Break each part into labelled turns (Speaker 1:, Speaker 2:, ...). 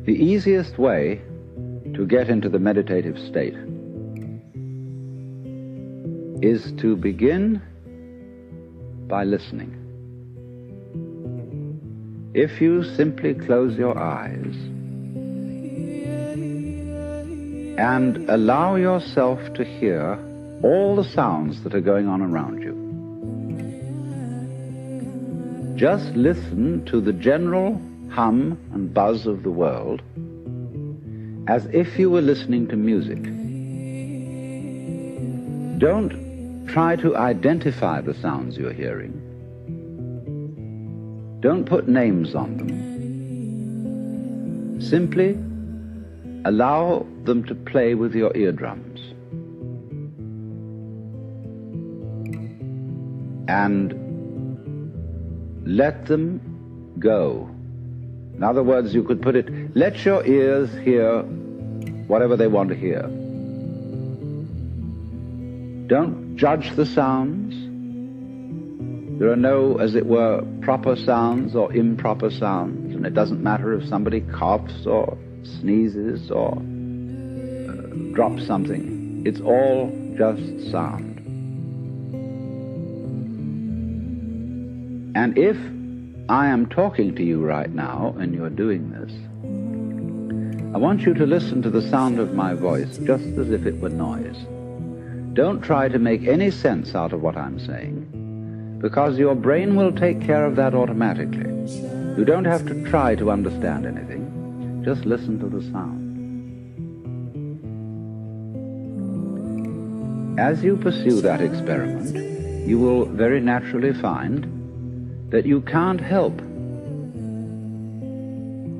Speaker 1: The easiest way to get into the meditative state is to begin by listening. If you simply close your eyes and allow yourself to hear all the sounds that are going on around you, just listen to the general hum and buzz of the world as if you were listening to music. Don't try to identify the sounds you're hearing. Don't put names on them. Simply allow them to play with your eardrums. And let them go. In other words, you could put it, let your ears hear whatever they want to hear. Don't judge the sounds. There are no, as it were, proper sounds or improper sounds, and it doesn't matter if somebody coughs or sneezes or drops something. It's all just sound. And if I am talking to you right now and you're doing this, I want you to listen to the sound of my voice just as if it were noise. Don't try to make any sense out of what I'm saying, because your brain will take care of that automatically. You don't have to try to understand anything. Just listen to the sound. As you pursue that experiment, you will very naturally find that you can't help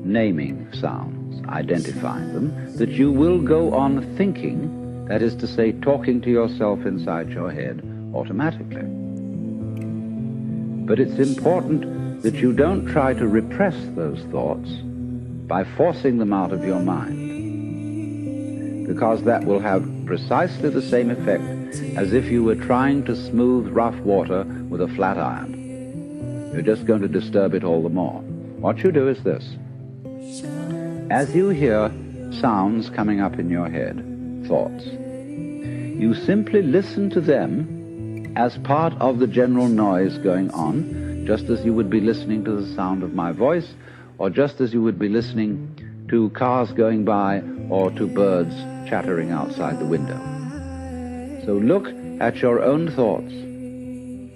Speaker 1: naming sounds, identifying them, that you will go on thinking, that is to say, talking to yourself inside your head automatically. But it's important that you don't try to repress those thoughts by forcing them out of your mind, because that will have precisely the same effect as if you were trying to smooth rough water with a flat iron. You're just going to disturb it all the more. What you do is this. As you hear sounds coming up in your head, thoughts, you simply listen to them as part of the general noise going on, just as you would be listening to the sound of my voice, or just as you would be listening to cars going by or to birds chattering outside the window. So look at your own thoughts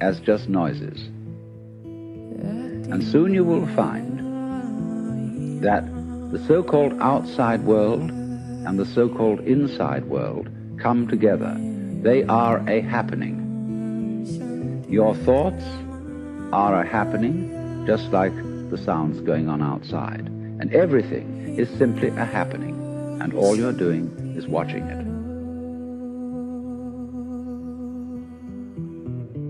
Speaker 1: as just noises. And soon you will find that the so-called outside world and the so-called inside world come together. They are a happening. Your thoughts are a happening, just like the sounds going on outside. And everything is simply a happening, and all you're doing is watching it.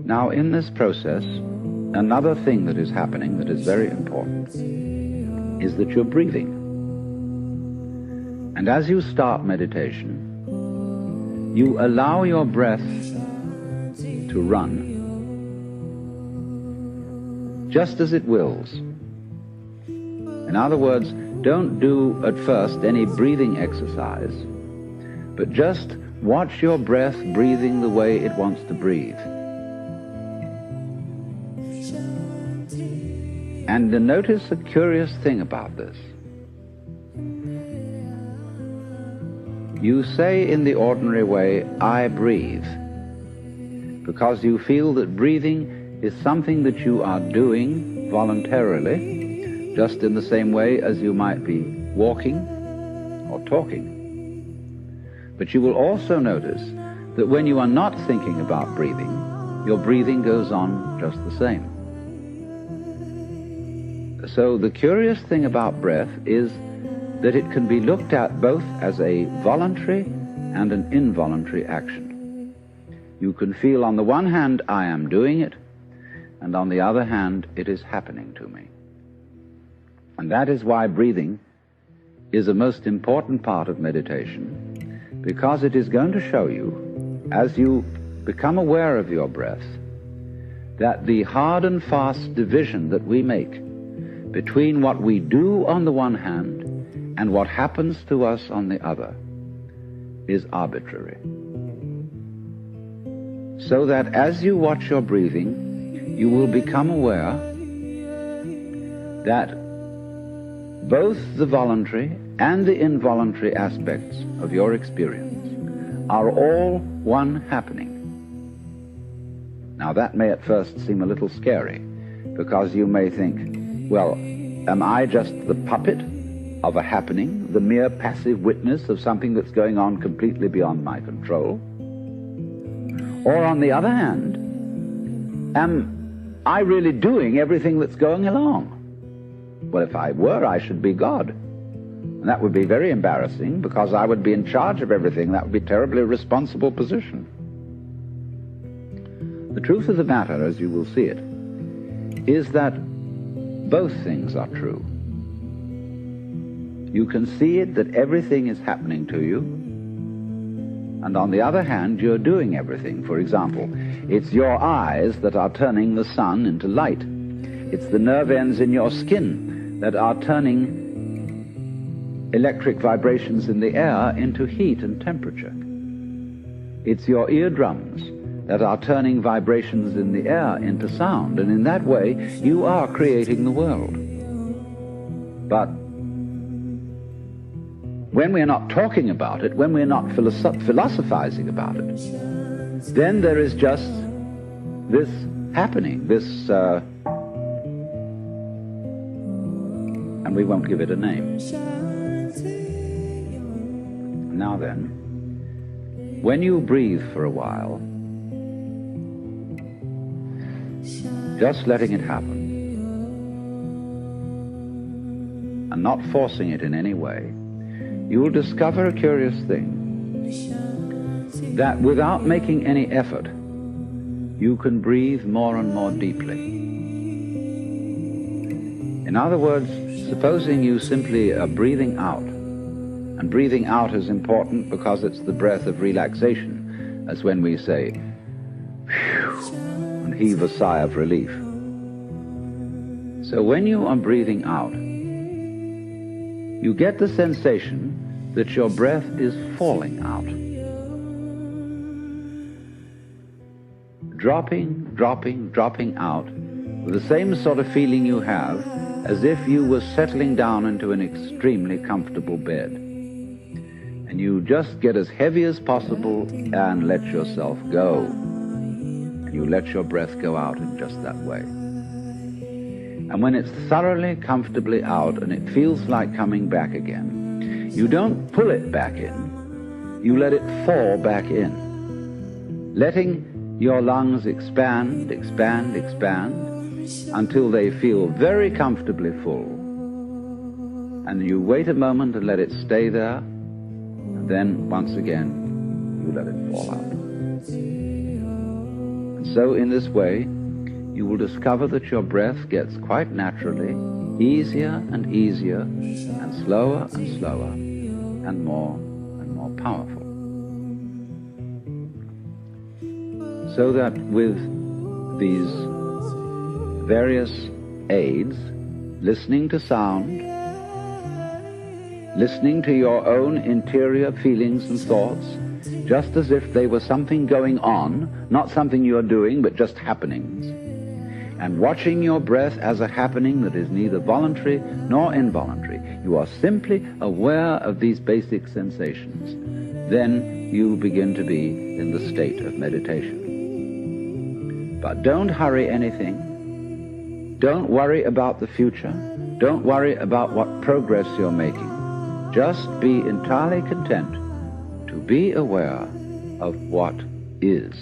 Speaker 1: Now, in this process, another thing that is happening that is very important is that you're breathing. And as you start meditation, you allow your breath to run just as it wills. In other words, don't do at first any breathing exercise, but just watch your breath breathing the way it wants to breathe. And notice a curious thing about this. You say in the ordinary way, I breathe, because you feel that breathing is something that you are doing voluntarily, just in the same way as you might be walking or talking. But you will also notice that when you are not thinking about breathing, your breathing goes on just the same. So the curious thing about breath is that it can be looked at both as a voluntary and an involuntary action. You can feel on the one hand, I am doing it, and on the other hand, it is happening to me. And that is why breathing is a most important part of meditation, because it is going to show you, as you become aware of your breath, that the hard and fast division that we make between what we do on the one hand and what happens to us on the other is arbitrary. So that as you watch your breathing, you will become aware that both the voluntary and the involuntary aspects of your experience are all one happening. Now that may at first seem a little scary, because you may think, well, am I just the puppet of a happening, the mere passive witness of something that's going on completely beyond my control? Or on the other hand, am I really doing everything that's going along? Well, if I were, I should be God. And that would be very embarrassing, because I would be in charge of everything. That would be a terribly responsible position. The truth of the matter, as you will see it, is that both things are true. You can see it that everything is happening to you, and on the other hand, you're doing everything. For example, it's your eyes that are turning the sun into light. It's the nerve ends in your skin that are turning electric vibrations in the air into heat and temperature. It's your eardrums that are turning vibrations in the air into sound, and in that way you are creating the world. But when we're not talking about it, when we're not philosophizing about it, then there is just this happening, and we won't give it a name. Now then, when you breathe for a while, just letting it happen, and not forcing it in any way, you will discover a curious thing, that without making any effort, you can breathe more and more deeply. In other words, supposing you simply are breathing out, and breathing out is important because it's the breath of relaxation, as when we say, phew, and heave a sigh of relief. So when you are breathing out, you get the sensation that your breath is falling out. Dropping, dropping, dropping out, with the same sort of feeling you have as if you were settling down into an extremely comfortable bed. And you just get as heavy as possible and let yourself go. And you let your breath go out in just that way. And when it's thoroughly, comfortably out and it feels like coming back again, you don't pull it back in, you let it fall back in, letting your lungs expand, expand, expand, until they feel very comfortably full. And you wait a moment and let it stay there, and then once again, you let it fall out. And so in this way, you will discover that your breath gets quite naturally easier and easier, and slower and more powerful. So that with these various aids, listening to sound, listening to your own interior feelings and thoughts, just as if they were something going on, not something you're doing, but just happenings, and watching your breath as a happening that is neither voluntary nor involuntary, you are simply aware of these basic sensations, then you begin to be in the state of meditation. But don't hurry anything. Don't worry about the future. Don't worry about what progress you're making. Just be entirely content to be aware of what is.